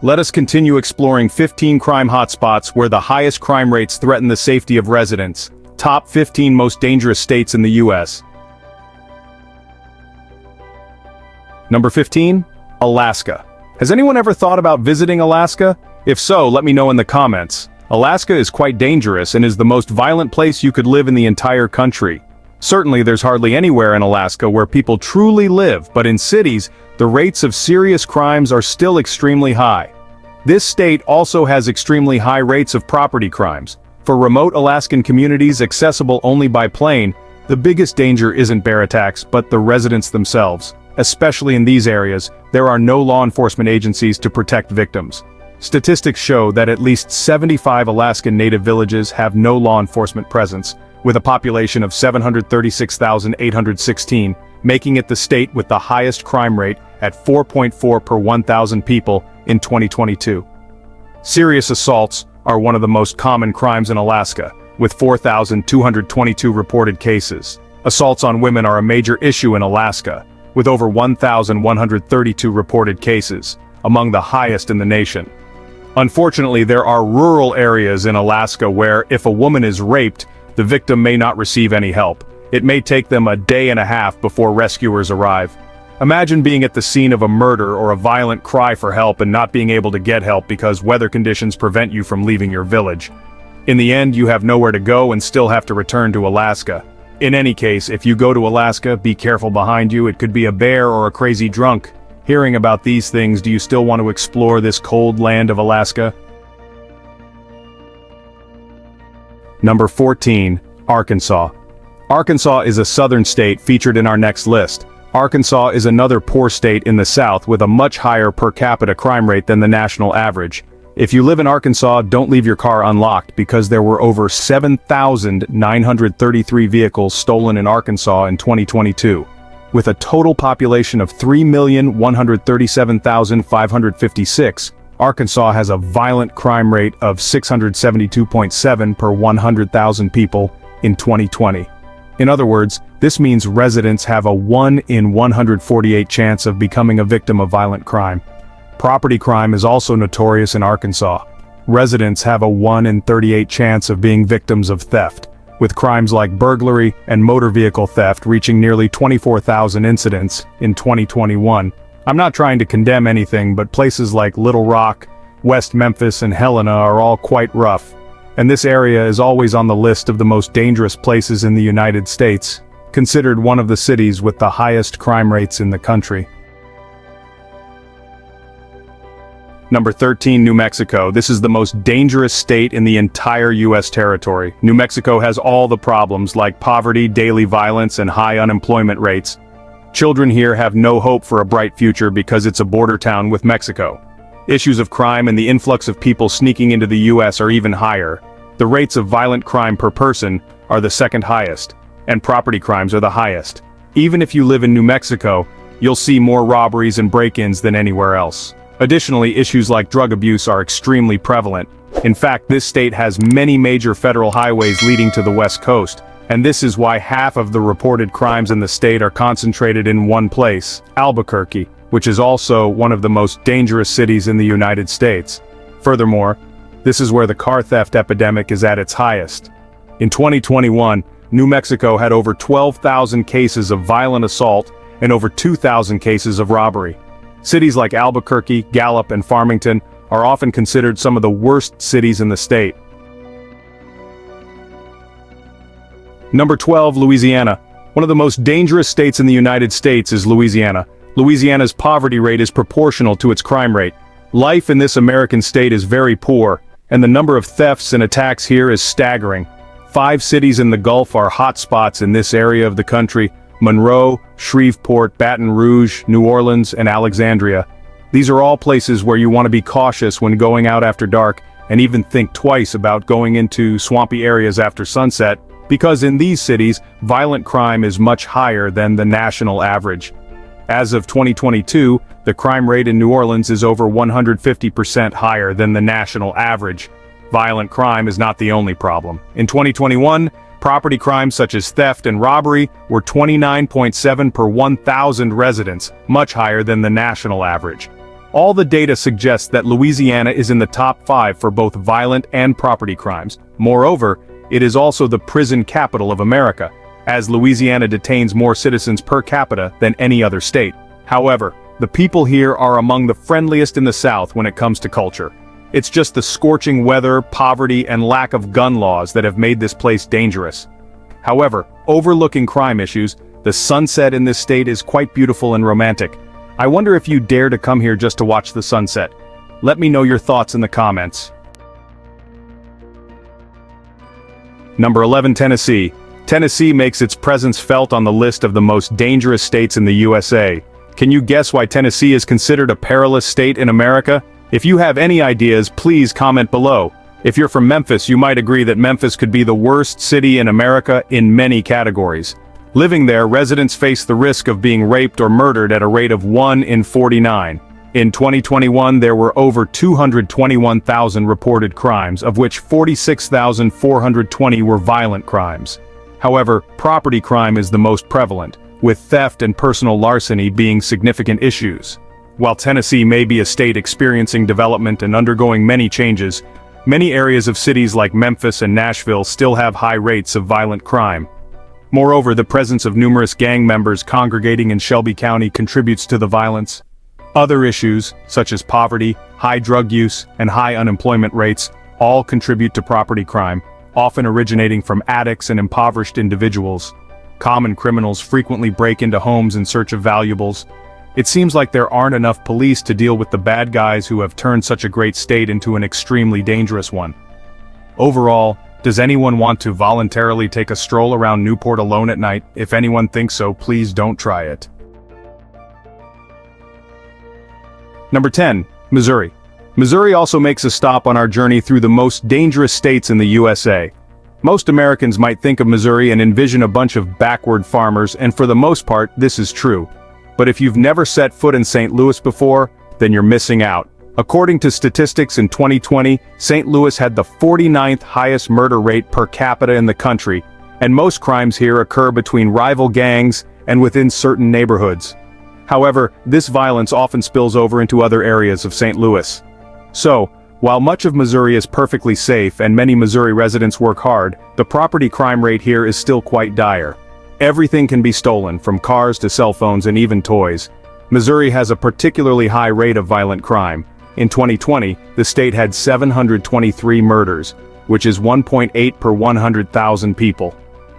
Let us continue exploring 15 crime hotspots where the highest crime rates threaten the safety of residents. Top 15 most dangerous states in the U.S. Number 15. Alaska. Has anyone ever thought about visiting Alaska? If so, let me know in the comments. Alaska is quite dangerous and is the most violent place you could live in the entire country. Certainly there's hardly anywhere in Alaska where people truly live, but in cities, the rates of serious crimes are still extremely high. This state also has extremely high rates of property crimes. For remote Alaskan communities accessible only by plane, the biggest danger isn't bear attacks, but the residents themselves. Especially in these areas, there are no law enforcement agencies to protect victims. Statistics show that at least 75 Alaskan native villages have no law enforcement presence, with a population of 736,816, making it the state with the highest crime rate at 4.4 per 1,000 people in 2022. Serious assaults are one of the most common crimes in Alaska, with 4,222 reported cases. Assaults on women are a major issue in Alaska, with over 1,132 reported cases, among the highest in the nation. Unfortunately, there are rural areas in Alaska where, if a woman is raped, the victim may not receive any help. It may take them a day and a half before rescuers arrive. Imagine being at the scene of a murder or a violent cry for help and not being able to get help because weather conditions prevent you from leaving your village. In the end, you have nowhere to go and still have to return to Alaska. In any case, if you go to Alaska, be careful behind you. It could be a bear or a crazy drunk. Hearing about these things, do you still want to explore this cold land of Alaska? Number 14. Arkansas. Arkansas is a southern state featured in our next list. Arkansas is another poor state in the south with a much higher per capita crime rate than the national average. If you live in Arkansas, don't leave your car unlocked because there were over 7,933 vehicles stolen in Arkansas in 2022. With a total population of 3,137,556, Arkansas has a violent crime rate of 672.7 per 100,000 people in 2020. In other words, this means residents have a 1 in 148 chance of becoming a victim of violent crime. Property crime is also notorious in Arkansas. Residents have a 1 in 38 chance of being victims of theft, with crimes like burglary and motor vehicle theft reaching nearly 24,000 incidents in 2021. I'm not trying to condemn anything, but places like Little Rock, West Memphis, and Helena are all quite rough. And this area is always on the list of the most dangerous places in the United States, considered one of the cities with the highest crime rates in the country. Number 13. New Mexico. This is the most dangerous state in the entire U.S. territory. New Mexico has all the problems like poverty, daily violence, and high unemployment rates. Children here have no hope for a bright future because it's a border town with Mexico. Issues of crime and the influx of people sneaking into the U.S. are even higher. The rates of violent crime per person are the second highest, and property crimes are the highest. Even if you live in New Mexico, you'll see more robberies and break-ins than anywhere else. Additionally, issues like drug abuse are extremely prevalent. In fact, this state has many major federal highways leading to the West Coast, and this is why half of the reported crimes in the state are concentrated in one place, Albuquerque, which is also one of the most dangerous cities in the United States. Furthermore, this is where the car theft epidemic is at its highest. In 2021, New Mexico had over 12,000 cases of violent assault and over 2,000 cases of robbery. Cities like Albuquerque, Gallup, and Farmington are often considered some of the worst cities in the state. Number 12. Louisiana. One of the most dangerous states in the United States is Louisiana. Louisiana's poverty rate is proportional to its crime rate. Life in this American state is very poor, and the number of thefts and attacks here is staggering. 5 cities in the Gulf are hotspots in this area of the country: Monroe, Shreveport, Baton Rouge, New Orleans, and Alexandria. These are all places where you want to be cautious when going out after dark, and even think twice about going into swampy areas after sunset, because in these cities, violent crime is much higher than the national average. As of 2022, the crime rate in New Orleans is over 150% higher than the national average. Violent crime is not the only problem. In 2021, property crimes such as theft and robbery were 29.7 per 1,000 residents, much higher than the national average. All the data suggests that Louisiana is in the top 5 for both violent and property crimes. Moreover, it is also the prison capital of America, as Louisiana detains more citizens per capita than any other state. However, the people here are among the friendliest in the South when it comes to culture. It's just the scorching weather, poverty, and lack of gun laws that have made this place dangerous. However, overlooking crime issues, the sunset in this state is quite beautiful and romantic. I wonder if you dare to come here just to watch the sunset. Let me know your thoughts in the comments. Number 11, Tennessee. Tennessee makes its presence felt on the list of the most dangerous states in the USA. Can you guess why Tennessee is considered a perilous state in America? If you have any ideas, please comment below. If you're from Memphis, you might agree that Memphis could be the worst city in America in many categories. Living there, residents face the risk of being raped or murdered at a rate of 1 in 49. In 2021, there were over 221,000 reported crimes, of which 46,420 were violent crimes. However, property crime is the most prevalent, with theft and personal larceny being significant issues. While Tennessee may be a state experiencing development and undergoing many changes, many areas of cities like Memphis and Nashville still have high rates of violent crime. Moreover, the presence of numerous gang members congregating in Shelby County contributes to the violence. Other issues, such as poverty, high drug use, and high unemployment rates, all contribute to property crime, often originating from addicts and impoverished individuals. Common criminals frequently break into homes in search of valuables. It seems like there aren't enough police to deal with the bad guys who have turned such a great state into an extremely dangerous one. Overall, does anyone want to voluntarily take a stroll around Newport alone at night? If anyone thinks so, please don't try it. Number 10, Missouri. Missouri also makes a stop on our journey through the most dangerous states in the USA. Most Americans might think of Missouri and envision a bunch of backward farmers, and for the most part, this is true. But if you've never set foot in St. Louis before, then you're missing out. According to statistics in 2020, St. Louis had the 49th highest murder rate per capita in the country, and most crimes here occur between rival gangs and within certain neighborhoods. However, this violence often spills over into other areas of St. Louis. So, while much of Missouri is perfectly safe and many Missouri residents work hard, the property crime rate here is still quite dire. Everything can be stolen, from cars to cell phones and even toys. Missouri has a particularly high rate of violent crime. In 2020, the state had 723 murders, which is 1.8 per 100,000 people.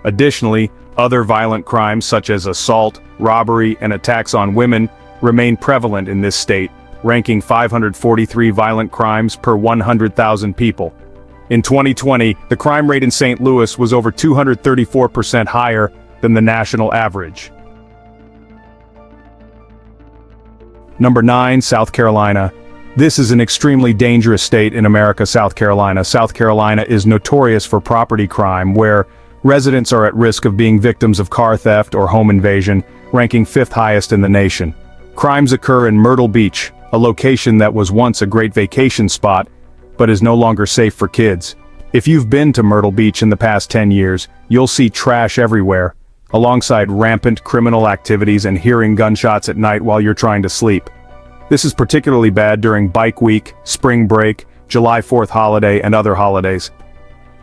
Additionally, other violent crimes such as assault, robbery, and attacks on women remain prevalent in this state, ranking 543 violent crimes per 100,000 people. In 2020, the crime rate in St. Louis was over 234% higher than the national average. Number 9, South Carolina. This is an extremely dangerous state in America, South Carolina. South Carolina is notorious for property crime, where residents are at risk of being victims of car theft or home invasion, ranking 5th highest in the nation. Crimes occur in Myrtle Beach, a location that was once a great vacation spot, but is no longer safe for kids. If you've been to Myrtle Beach in the past 10 years, you'll see trash everywhere, alongside rampant criminal activities and hearing gunshots at night while you're trying to sleep. This is particularly bad during Bike Week, Spring Break, July 4th holiday, and other holidays.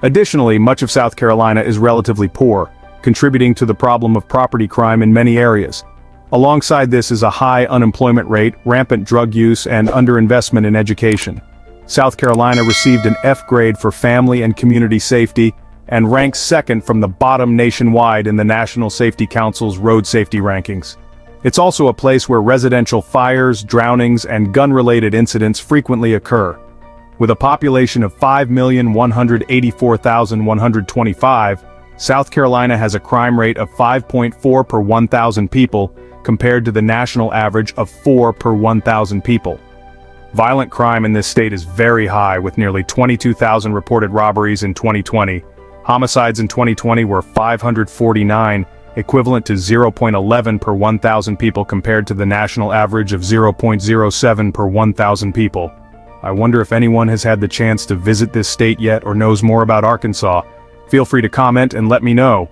Additionally, much of South Carolina is relatively poor, contributing to the problem of property crime in many areas. Alongside this is a high unemployment rate, rampant drug use, and underinvestment in education. South Carolina received an F grade for family and community safety, and ranks 2nd from the bottom nationwide in the National Safety Council's road safety rankings. It's also a place where residential fires, drownings, and gun-related incidents frequently occur. With a population of 5,184,125, South Carolina has a crime rate of 5.4 per 1,000 people, compared to the national average of 4 per 1,000 people. Violent crime in this state is very high, with nearly 22,000 reported robberies in 2020. Homicides in 2020 were 549, equivalent to 0.11 per 1,000 people compared to the national average of 0.07 per 1,000 people. I wonder if anyone has had the chance to visit this state yet or knows more about Arkansas. Feel free to comment and let me know.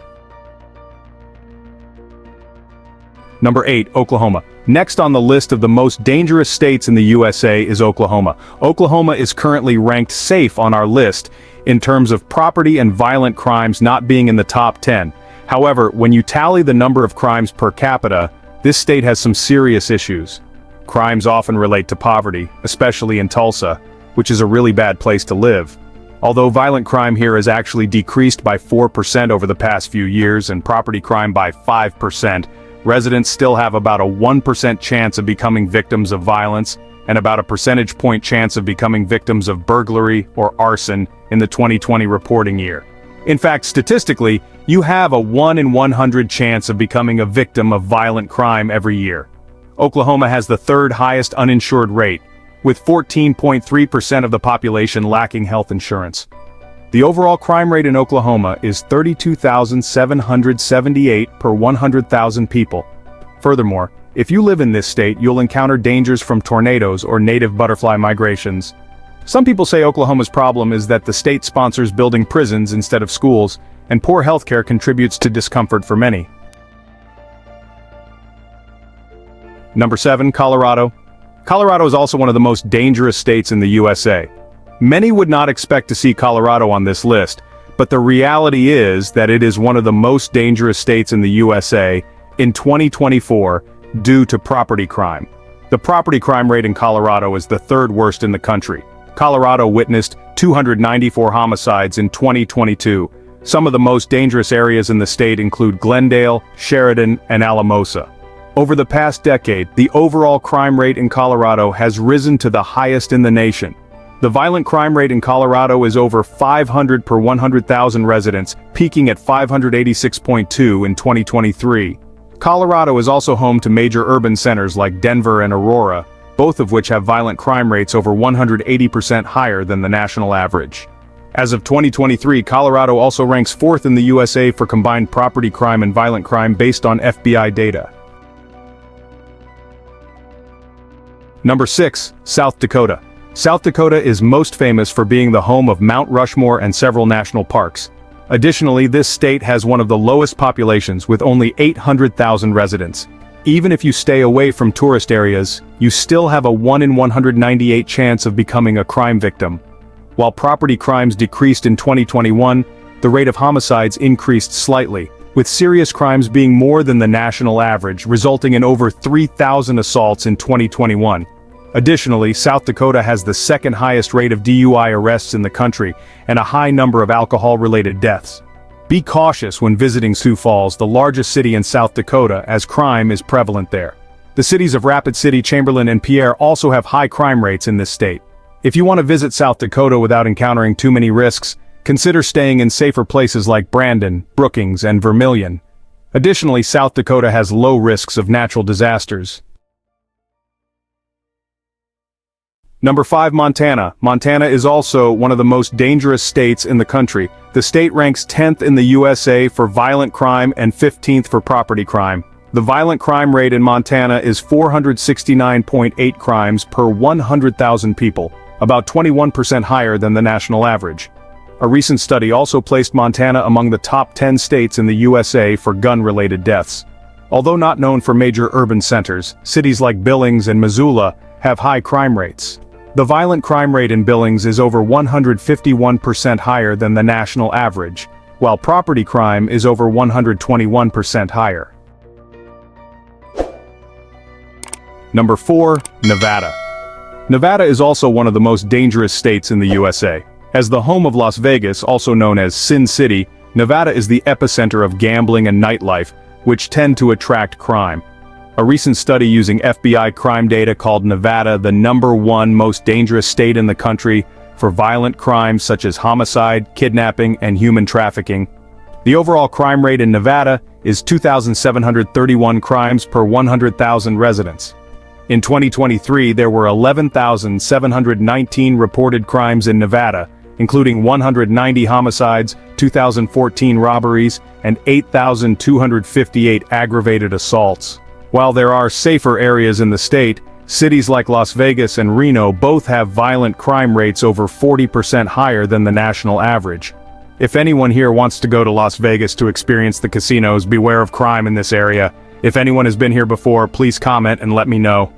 Number 8, Oklahoma. Next on the list of the most dangerous states in the USA is Oklahoma. Oklahoma is currently ranked safe on our list in terms of property and violent crimes not being in the top 10. However, when you tally the number of crimes per capita, this state has some serious issues. Crimes often relate to poverty, especially in Tulsa, which is a really bad place to live. Although violent crime here has actually decreased by 4% over the past few years and property crime by 5%, residents still have about a 1% chance of becoming victims of violence and about a percentage point chance of becoming victims of burglary or arson in the 2020 reporting year. In fact, statistically, you have a 1 in 100 chance of becoming a victim of violent crime every year. Oklahoma has the third highest uninsured rate, with 14.3% of the population lacking health insurance. The overall crime rate in Oklahoma is 32,778 per 100,000 people. Furthermore, if you live in this state, you'll encounter dangers from tornadoes or native butterfly migrations. Some people say Oklahoma's problem is that the state sponsors building prisons instead of schools, and poor healthcare contributes to discomfort for many. Number 7, Colorado. Colorado is also one of the most dangerous states in the USA. Many would not expect to see Colorado on this list, but the reality is that it is one of the most dangerous states in the USA in 2024 due to property crime. The property crime rate in Colorado is the third worst in the country. Colorado witnessed 294 homicides in 2022. Some of the most dangerous areas in the state include Glendale, Sheridan, and Alamosa. Over the past decade, the overall crime rate in Colorado has risen to the highest in the nation. The violent crime rate in Colorado is over 500 per 100,000 residents, peaking at 586.2 in 2023. Colorado is also home to major urban centers like Denver and Aurora, both of which have violent crime rates over 180% higher than the national average. As of 2023, Colorado also ranks 4th in the USA for combined property crime and violent crime based on FBI data. Number 6, South Dakota. South Dakota is most famous for being the home of Mount Rushmore and several national parks. Additionally, this state has one of the lowest populations with only 800,000 residents. Even if you stay away from tourist areas, you still have a 1 in 198 chance of becoming a crime victim. While property crimes decreased in 2021, the rate of homicides increased slightly, with serious crimes being more than the national average, resulting in over 3,000 assaults in 2021. Additionally, South Dakota has the second highest rate of DUI arrests in the country and a high number of alcohol-related deaths. Be cautious when visiting Sioux Falls, the largest city in South Dakota, as crime is prevalent there. The cities of Rapid City, Chamberlain, and Pierre also have high crime rates in this state. If you want to visit South Dakota without encountering too many risks, consider staying in safer places like Brandon, Brookings, and Vermilion. Additionally, South Dakota has low risks of natural disasters. Number 5, Montana. Montana is also one of the most dangerous states in the country. The state ranks 10th in the USA for violent crime and 15th for property crime. The violent crime rate in Montana is 469.8 crimes per 100,000 people, about 21% higher than the national average. A recent study also placed Montana among the top 10 states in the USA for gun-related deaths. Although not known for major urban centers, cities like Billings and Missoula have high crime rates. The violent crime rate in Billings is over 151% higher than the national average, while property crime is over 121% higher. Number 4, Nevada. Nevada is also one of the most dangerous states in the USA. As the home of Las Vegas, also known as Sin City, Nevada is the epicenter of gambling and nightlife, which tend to attract crime. A recent study using FBI crime data called Nevada the #1 most dangerous state in the country for violent crimes such as homicide, kidnapping, and human trafficking. The overall crime rate in Nevada is 2,731 crimes per 100,000 residents. In 2023, there were 11,719 reported crimes in Nevada, including 190 homicides, 2,014 robberies, and 8,258 aggravated assaults. While there are safer areas in the state, cities like Las Vegas and Reno both have violent crime rates over 40% higher than the national average. If anyone here wants to go to Las Vegas to experience the casinos, beware of crime in this area. If anyone has been here before, please comment and let me know.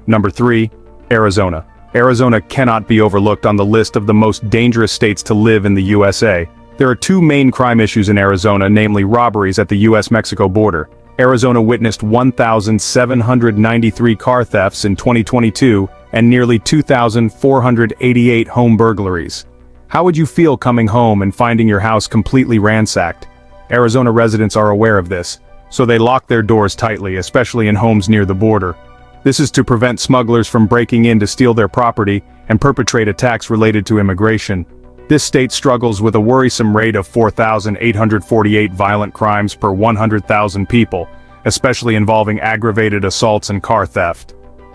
Number 3. Arizona. Arizona cannot be overlooked on the list of the most dangerous states to live in the USA. There are two main crime issues in Arizona, namely robberies at the US-Mexico border. Arizona witnessed 1,793 car thefts in 2022 and nearly 2,488 home burglaries. How would you feel coming home and finding your house completely ransacked? Arizona residents are aware of this, so they lock their doors tightly, especially in homes near the border. This is to prevent smugglers from breaking in to steal their property and perpetrate attacks related to immigration. This state struggles with a worrisome rate of 4,848 violent crimes per 100,000 people, especially involving aggravated assaults and car theft.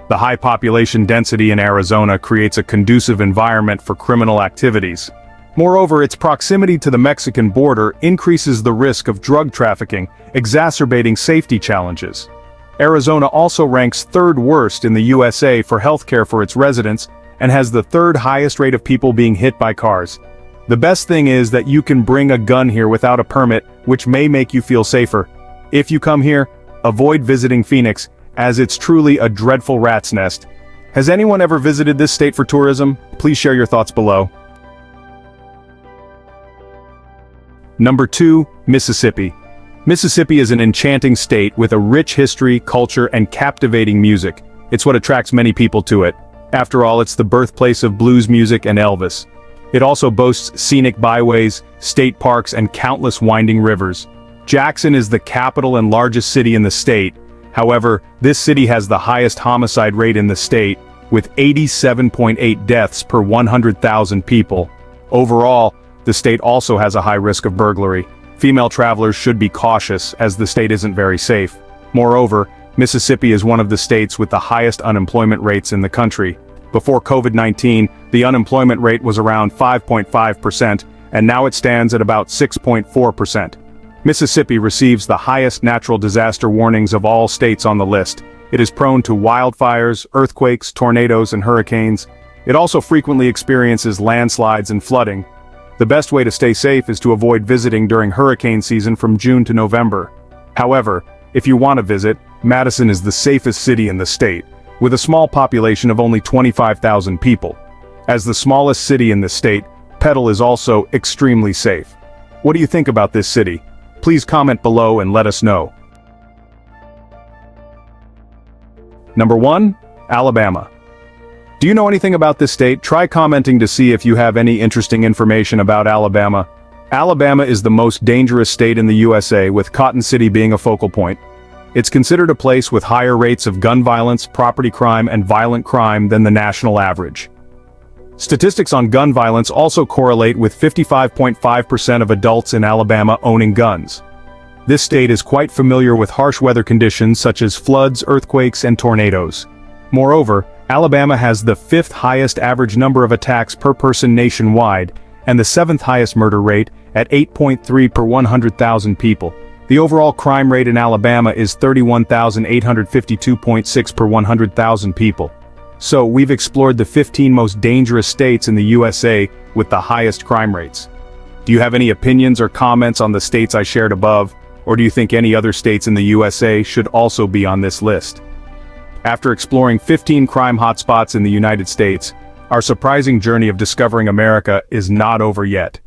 The high population density in Arizona creates a conducive environment for criminal activities. Moreover, its proximity to the Mexican border increases the risk of drug trafficking, exacerbating safety challenges. Arizona also ranks third worst in the USA for healthcare for its residents and has the third highest rate of people being hit by cars. The best thing is that you can bring a gun here without a permit, which may make you feel safer. If you come here, avoid visiting Phoenix, as it's truly a dreadful rat's nest. Has anyone ever visited this state for tourism? Please share your thoughts below. Number 2. Mississippi. Mississippi is an enchanting state with a rich history, culture, and captivating music. It's what attracts many people to it. After all, it's the birthplace of blues music and Elvis. It also boasts scenic byways, state parks, and countless winding rivers. Jackson is the capital and largest city in the state. However, this city has the highest homicide rate in the state, with 87.8 deaths per 100,000 people. Overall, the state also has a high risk of burglary. Female travelers should be cautious, as the state isn't very safe. Moreover, Mississippi is one of the states with the highest unemployment rates in the country. Before COVID-19, the unemployment rate was around 5.5%, and now it stands at about 6.4%. Mississippi receives the highest natural disaster warnings of all states on the list. It is prone to wildfires, earthquakes, tornadoes, and hurricanes. It also frequently experiences landslides and flooding. The best way to stay safe is to avoid visiting during hurricane season from June to November. However, if you want to visit, Madison is the safest city in the state, with a small population of only 25,000 people. As the smallest city in the state, Petal is also extremely safe. What do you think about this city? Please comment below and let us know. Number 1. Alabama. Do you know anything about this state? Try commenting to see if you have any interesting information about Alabama. Alabama is the most dangerous state in the USA, with Cotton City being a focal point. It's considered a place with higher rates of gun violence, property crime, and violent crime than the national average. Statistics on gun violence also correlate with 55.5% of adults in Alabama owning guns. This state is quite familiar with harsh weather conditions such as floods, earthquakes, and tornadoes. Moreover, Alabama has the 5th highest average number of attacks per person nationwide, and the 7th highest murder rate at 8.3 per 100,000 people. The overall crime rate in Alabama is 31,852.6 per 100,000 people. So, we've explored the 15 most dangerous states in the USA with the highest crime rates. Do you have any opinions or comments on the states I shared above, or do you think any other states in the USA should also be on this list? After exploring 15 crime hotspots in the United States, our surprising journey of discovering America is not over yet.